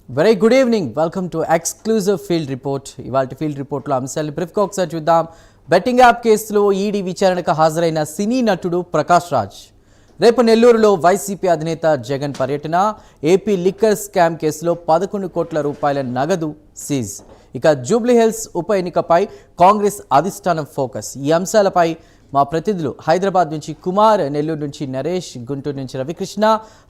Very good evening. Welcome to exclusive field report. ఇవాళ field రిపోర్ట్లో అంశాలు బ్రీఫ్గా ఒకసారి చూద్దాం. బెట్టింగ్ యాప్ కేసులో ఈడీ విచారణకు హాజరైన సినీ నటుడు ప్రకాష్ రాజ్. రేపు నెల్లూరులో వైసీపీ అధినేత జగన్ పర్యటన. ఏపీ లిక్కర్ స్కామ్ కేసులో 11 కోట్ల రూపాయల నగదు సీజ్. ఇక జూబ్లీహిల్స్ ఉప ఎన్నికపై కాంగ్రెస్ అధిష్టానం ఫోకస్. ఈ అంశాలపై మా ప్రతినిధులు హైదరాబాద్ నుంచి కుమార్, నెల్లూరు నుంచి నరేష్, గుంటూరు నుంచి రవికృష్ణ,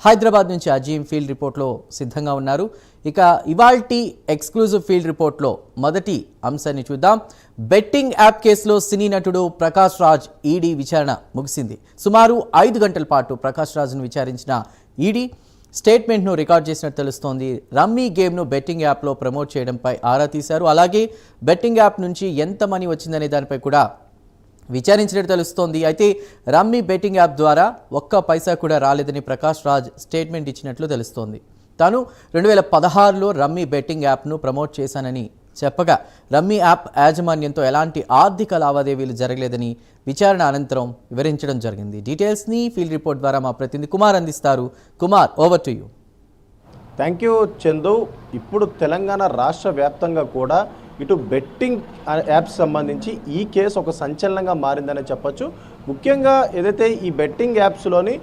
హైదరాబాద్ నుంచి అజీం ఫీల్డ్ రిపోర్ట్లో సిద్ధంగా ఉన్నారు. ఇక ఇవాల్టి ఎక్స్క్లూజివ్ ఫీల్డ్ రిపోర్ట్లో మొదటి అంశాన్ని చూద్దాం. బెట్టింగ్ యాప్ కేసులో సినీ నటుడు ప్రకాష్ రాజ్ ఈడీ విచారణ ముగిసింది. సుమారు 5 గంటల పాటు ప్రకాష్ రాజ్ను విచారించిన ఈడీ స్టేట్మెంట్ను రికార్డ్ చేసినట్టు తెలుస్తోంది. రమ్మీ గేమ్ను బెట్టింగ్ యాప్లో ప్రమోట్ చేయడంపై ఆరా తీశారు. అలాగే బెట్టింగ్ యాప్ నుంచి ఎంత మనీ వచ్చిందనే దానిపై కూడా విచారించినట్టు తెలుస్తోంది. అయితే రమ్మీ బెట్టింగ్ యాప్ ద్వారా ఒక్క పైసా కూడా రాలేదని ప్రకాష్ రాజ్ స్టేట్మెంట్ ఇచ్చినట్లు తెలుస్తోంది. తాను 2016లో రమ్మీ బెట్టింగ్ యాప్ను ప్రమోట్ చేశానని చెప్పగా రమ్మీ యాప్ యాజమాన్యంతో ఎలాంటి ఆర్థిక లావాదేవీలు జరగలేదని విచారణ అనంతరం వివరించడం జరిగింది. డీటెయిల్స్ని ఫీల్డ్ రిపోర్ట్ ద్వారా మా ప్రతినిధి కుమార్ అందిస్తారు. Kumar, over to you. Thank you Chandu. ఇప్పుడు తెలంగాణ రాష్ట్ర వ్యాప్తంగా కూడా ఇటు బెట్టింగ్ యాప్స్ సంబంధించి ఈ కేసు ఒక సంచలనంగా మారిందనే చెప్పొచ్చు. ముఖ్యంగా ఏదైతే ఈ బెట్టింగ్ యాప్స్లోని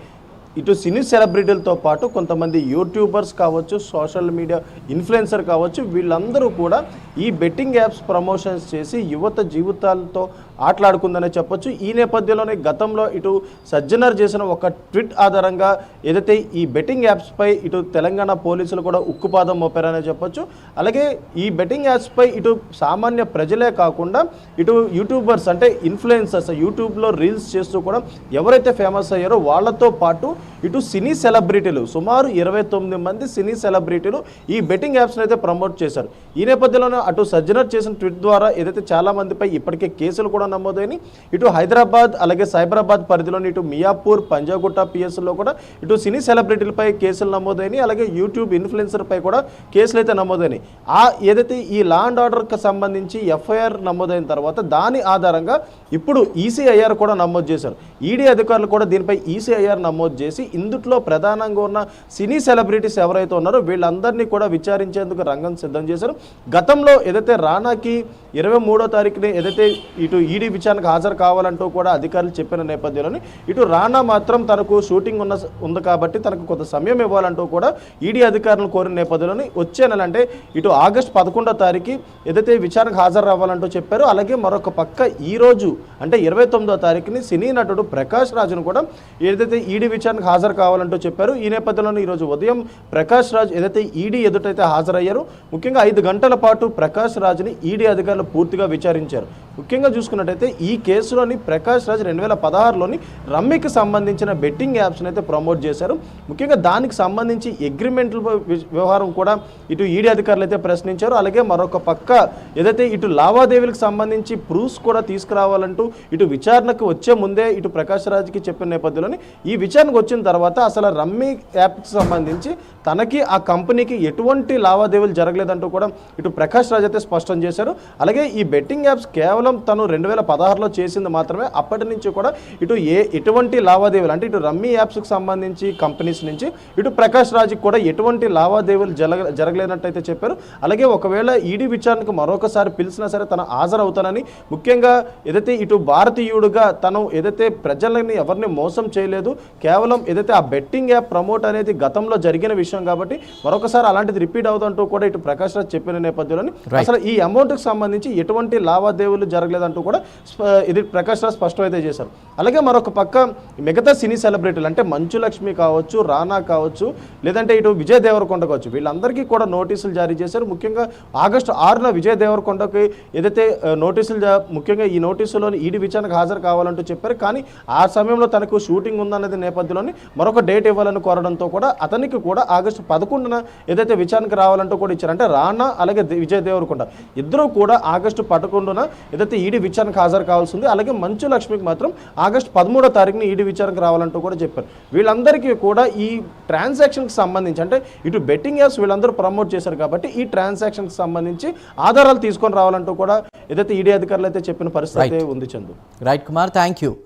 ఇటు సినీ సెలబ్రిటీలతో పాటు కొంతమంది యూట్యూబర్స్ కావచ్చు, సోషల్ మీడియా ఇన్ఫ్లుయెన్సర్ కావచ్చు, వీళ్ళందరూ కూడా ఈ బెట్టింగ్ యాప్స్ ప్రమోషన్స్ చేసి యువత జీవితాలతో ఆటలాడుకుందనే చెప్పొచ్చు. ఈ నేపథ్యంలోనే గతంలో ఇటు సజ్జనర్ చేసిన ఒక ట్వీట్ ఆధారంగా ఏదైతే ఈ బెట్టింగ్ యాప్స్పై ఇటు తెలంగాణ పోలీసులు కూడా ఉక్కుపాదం మోపారనే చెప్పొచ్చు. అలాగే ఈ బెట్టింగ్ యాప్స్పై ఇటు సామాన్య ప్రజలే కాకుండా ఇటు యూట్యూబర్స్ అంటే ఇన్ఫ్లుయెన్సర్స్ యూట్యూబ్లో రీల్స్ చేస్తూ కూడా ఎవరైతే ఫేమస్ అయ్యారో వాళ్ళతో పాటు ఇటు సినీ సెలబ్రిటీలు సుమారు 29 మంది సినీ సెలబ్రిటీలు ఈ బెట్టింగ్ యాప్స్ని అయితే ప్రమోట్ చేశారు. ఈ నేపథ్యంలోనే అటు సజ్జనర్ చేసిన ట్వీట్ ద్వారా ఏదైతే చాలా మందిపై ఇప్పటికే కేసులు కూడా నమోదైన ఇటు హైదరాబాద్ అలాగే సైబరాబాద్ పరిధిలోని ఇటు మియాపూర్, పంజాగుట్ట పిఎస్లో కూడా ఇటు సినీ సెలబ్రిటీలపై కేసులు నమోదైనవి. అలాగే యూట్యూబ్ ఇన్ఫ్లుయెన్సర్పై కూడా కేసులు అయితే నమోదైనవి. ఏదైతే ఈ లా అండ్ ఆర్డర్కి సంబంధించి ఎఫ్ఐఆర్ నమోదైన తర్వాత దాని ఆధారంగా ఇప్పుడు ఈసీఐఆర్ కూడా నమోదు చేశారు. ఈడీ అధికారులు కూడా దీనిపై ఈసీఐఆర్ నమోదు చేసి ఇందులో ప్రధానంగా ఉన్న సినీ సెలబ్రిటీస్ ఎవరైతే ఉన్నారో వీళ్ళందరినీ కూడా విచారించేందుకు రంగం సిద్ధం చేశారు. గతంలో ఏదైతే రానాకి 23వ తారీఖునే ఏదైతే ఇటు ఈడీ విచారణకు హాజరు కావాలంటూ కూడా అధికారులు చెప్పిన నేపథ్యంలోని ఇటు రానా మాత్రం తనకు షూటింగ్ ఉంది కాబట్టి తనకు కొంత సమయం ఇవ్వాలంటూ కూడా ఈడీ అధికారులను కోరిన నేపథ్యంలోని వచ్చే నెల అంటే ఇటు ఆగస్టు 11వ తారీఖు ఏదైతే విచారణకు హాజరు రావాలంటూ చెప్పారు. అలాగే మరొక పక్క ఈరోజు అంటే 29వ తారీఖుని సినీ నటుడు ప్రకాష్ రాజ్ను కూడా ఏదైతే ఈడీ విచారణకు హాజరు కావాలంటూ చెప్పారు. ఈ నేపథ్యంలో ఈరోజు ఉదయం ప్రకాష్ రాజ్ ఏదైతే ఈడీ ఎదుటైతే హాజరయ్యారు. ముఖ్యంగా 5 గంటల పాటు ప్రకాష్ రాజ్ని ఈడీ అధికారులు పూర్తిగా విచారించారు. ముఖ్యంగా చూసుకున్నట్టయితే ఈ కేసులోని ప్రకాష్ రాజ్ 2016లోని రమ్మీకి సంబంధించిన బెట్టింగ్ యాప్స్ని అయితే ప్రమోట్ చేశారు. ముఖ్యంగా దానికి సంబంధించి అగ్రిమెంట్ల వ్యవహారం కూడా ఇటు ఈడీ అధికారులు అయితే ప్రశ్నించారు. అలాగే మరొక పక్క ఏదైతే ఇటు లావాదేవీలకు సంబంధించి ప్రూఫ్స్ కూడా తీసుకురావాలంటూ ఇటు విచారణకు వచ్చే ముందే ఇటు ప్రకాష్ రాజ్కి చెప్పిన నేపథ్యంలోని ఈ విచారణకు వచ్చిన తర్వాత అసలు రమ్మీ యాప్కి సంబంధించి తనకి ఆ కంపెనీకి ఎటువంటి లావాదేవీలు జరగలేదంటూ కూడా ఇటు ప్రకాష్ రాజ్ అయితే స్పష్టం చేశారు. అలాగే ఈ బెట్టింగ్ యాప్స్ కేవలం తను 2016లో చేసింది మాత్రమే. అప్పటి నుంచి కూడా ఇటు ఎటువంటి లావాదేవీలు అంటే ఇటు రమ్మీ యాప్స్కి సంబంధించి కంపెనీస్ నుంచి ఇటు ప్రకాష్ రాజ్కి కూడా ఎటువంటి లావాదేవీలు జరగలేనట్టయితే చెప్పారు. అలాగే ఒకవేళ ఈడీ విచారణకు మరొకసారి పిలిచినా సరే తను హాజరవుతానని, ముఖ్యంగా ఏదైతే ఇటు భారతీయుడుగా తను ఏదైతే ప్రజలని ఎవరిని మోసం చేయలేదు, కేవలం ఏదైతే ఆ బెట్టింగ్ యాప్ ప్రమోట్ అనేది గతంలో జరిగిన విషయం కాబట్టి మరొకసారి అలాంటిది రిపీట్ అవుతుంటూ కూడా ఇటు ప్రకాష్ రాజ్ చెప్పిన నేపథ్యంలోని అసలు ఈ అమౌంట్కి సంబంధించి ఎటువంటి లావాదేవీలు జరగలేదంటూ కూడా ఇది ప్రకాష్ రాజ్ స్పష్టం అయితే చేశారు. అలాగే మరొక పక్క మిగతా సినీ సెలబ్రిటీలు అంటే మంచు లక్ష్మి కావచ్చు, రానా కావచ్చు, లేదంటే ఇటు విజయ్ దేవరకొండ కావచ్చు, వీళ్ళందరికీ కూడా నోటీసులు జారీ చేశారు. ముఖ్యంగా ఆగస్టు 6న విజయ్ దేవరకొండకి ఏదైతే నోటీసులు ముఖ్యంగా ఈ నోటీసులోని ఈడీ విచారణకు హాజరు కావాలంటూ చెప్పారు. కానీ ఆ సమయంలో తనకు షూటింగ్ ఉందన్నది నేపథ్యంలోని మరొక డేట్ ఇవ్వాలని కోరడంతో కూడా అతనికి కూడా ఆగస్టు 11న ఏదైతే విచారణకు రావాలంటూ కూడా ఇచ్చారు. అంటే రానా అలాగే విజయ్ దేవరకొండ ఇద్దరూ కూడా ఆగస్టు 11న ఏదైతే ఈడీ విచారణకు హాజరు కావాల్సి ఉంది. అలాగే మంచు లక్ష్మికి మాత్రం ఆగస్టు 13వ తారీఖున ఈడీ విచారణకు రావాలంటూ కూడా చెప్పారు. వీళ్ళందరికీ కూడా ఈ ట్రాన్సాక్షన్కి సంబంధించి అంటే ఇటు బెట్టింగ్ యాప్స్ వీళ్ళందరూ ప్రమోట్ చేశారు కాబట్టి ఈ ట్రాన్సాక్షన్కి సంబంధించి ఆధారాలు తీసుకొని రావాలంటూ కూడా ఏదైతే ఈడీ అధికారులు అయితే చెప్పిన పరిస్థితి ఉంది Chandu. Right Kumar, thank you.